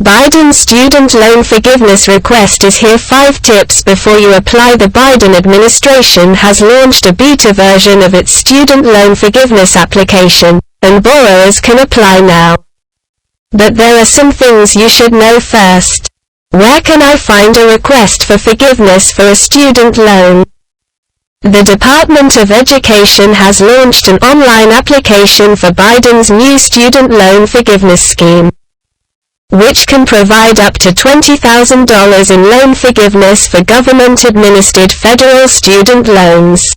Biden's student loan forgiveness request is here. 5 tips before you apply. The Biden administration has launched a beta version of its student loan forgiveness application, and borrowers can apply now. But there are some things you should know first. Where can I find a request for forgiveness for a student loan? The Department of Education has launched an online application for Biden's new student loan forgiveness scheme, which can provide up to $20,000 in loan forgiveness for government-administered federal student loans.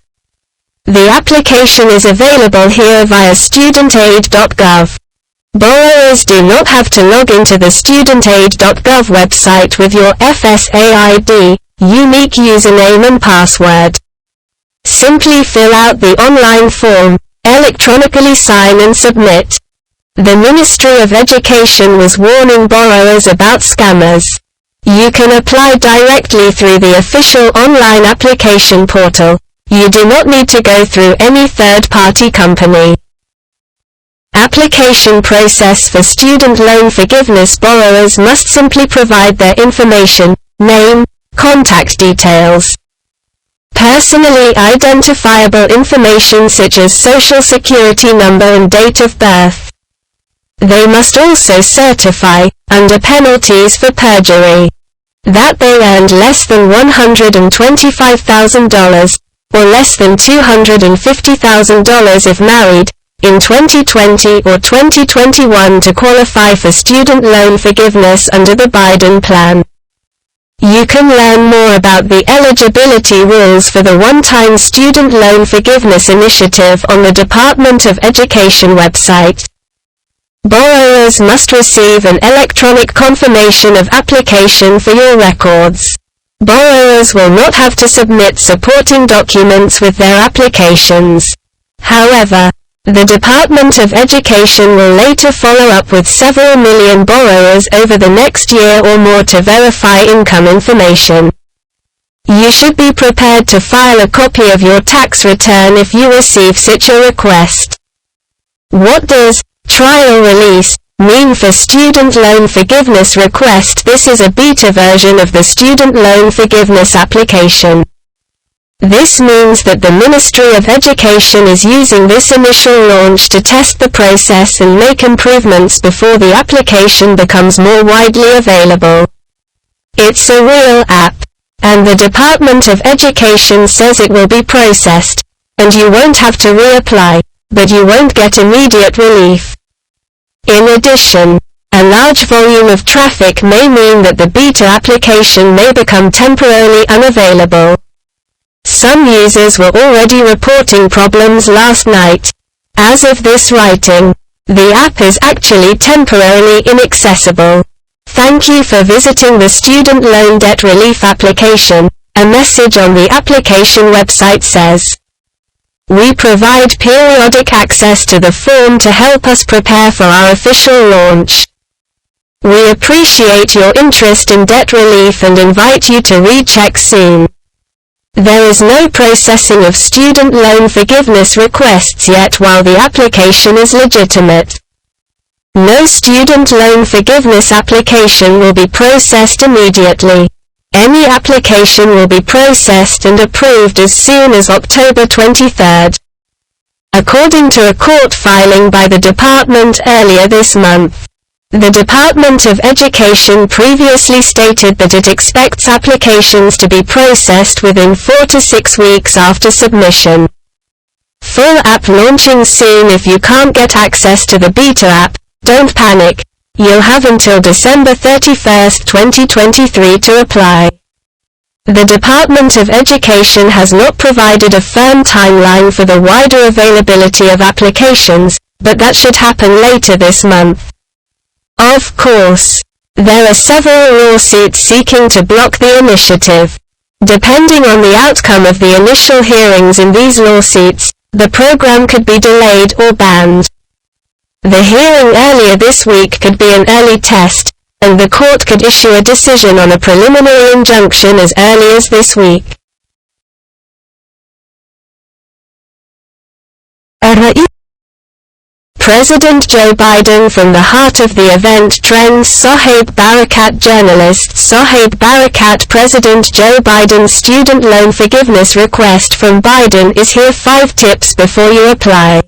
The application is available here via studentaid.gov. Borrowers do not have to log into the studentaid.gov website with your FSA/ID, unique username and password. Simply fill out the online form, electronically sign and submit. The Ministry of Education was warning borrowers about scammers. You can apply directly through the official online application portal. You do not need to go through any third-party company. Application process for student loan forgiveness. Borrowers must simply provide their information, name, contact details, personally identifiable information such as social security number and date of birth. They must also certify, under penalties for perjury, that they earned less than $125,000, or less than $250,000 if married, in 2020 or 2021 to qualify for student loan forgiveness under the Biden plan. You can learn more about the eligibility rules for the one-time student loan forgiveness initiative on the Department of Education website. Borrowers must receive an electronic confirmation of application for your records. Borrowers will not have to submit supporting documents with their applications. However, the Department of Education will later follow up with several million borrowers over the next year or more to verify income information. You should be prepared to file a copy of your tax return if you receive such a request. What does trial release mean for student loan forgiveness request? This is a beta version of the student loan forgiveness application. This means that the Ministry of Education is using this initial launch to test the process and make improvements before the application becomes more widely available. It's a real app, and the Department of Education says it will be processed, and you won't have to reapply, but you won't get immediate relief. In addition, a large volume of traffic may mean that the beta application may become temporarily unavailable. Some users were already reporting problems last night. As of this writing, the app is actually temporarily inaccessible. Thank you for visiting the Student Loan Debt Relief application, a message on the application website says. We provide periodic access to the form to help us prepare for our official launch. We appreciate your interest in debt relief and invite you to recheck soon. There is no processing of student loan forgiveness requests yet while the application is legitimate. No student loan forgiveness application will be processed immediately. Any application will be processed and approved as soon as October 23. According to a court filing by the department earlier this month. The Department of Education previously stated that it expects applications to be processed within 4 to 6 weeks after submission. Full app launching soon. If you can't get access to the beta app, don't panic. You'll have until December 31, 2023 to apply. The Department of Education has not provided a firm timeline for the wider availability of applications, but that should happen later this month. Of course, there are several lawsuits seeking to block the initiative. Depending on the outcome of the initial hearings in these lawsuits, the program could be delayed or banned. The hearing earlier this week could be an early test, and the court could issue a decision on a preliminary injunction as early as this week. President Joe Biden from the heart of the event trends. Sohaib Barakat journalist Sohaib Barakat President Joe Biden's student loan forgiveness request from Biden is here. 5 tips before you apply.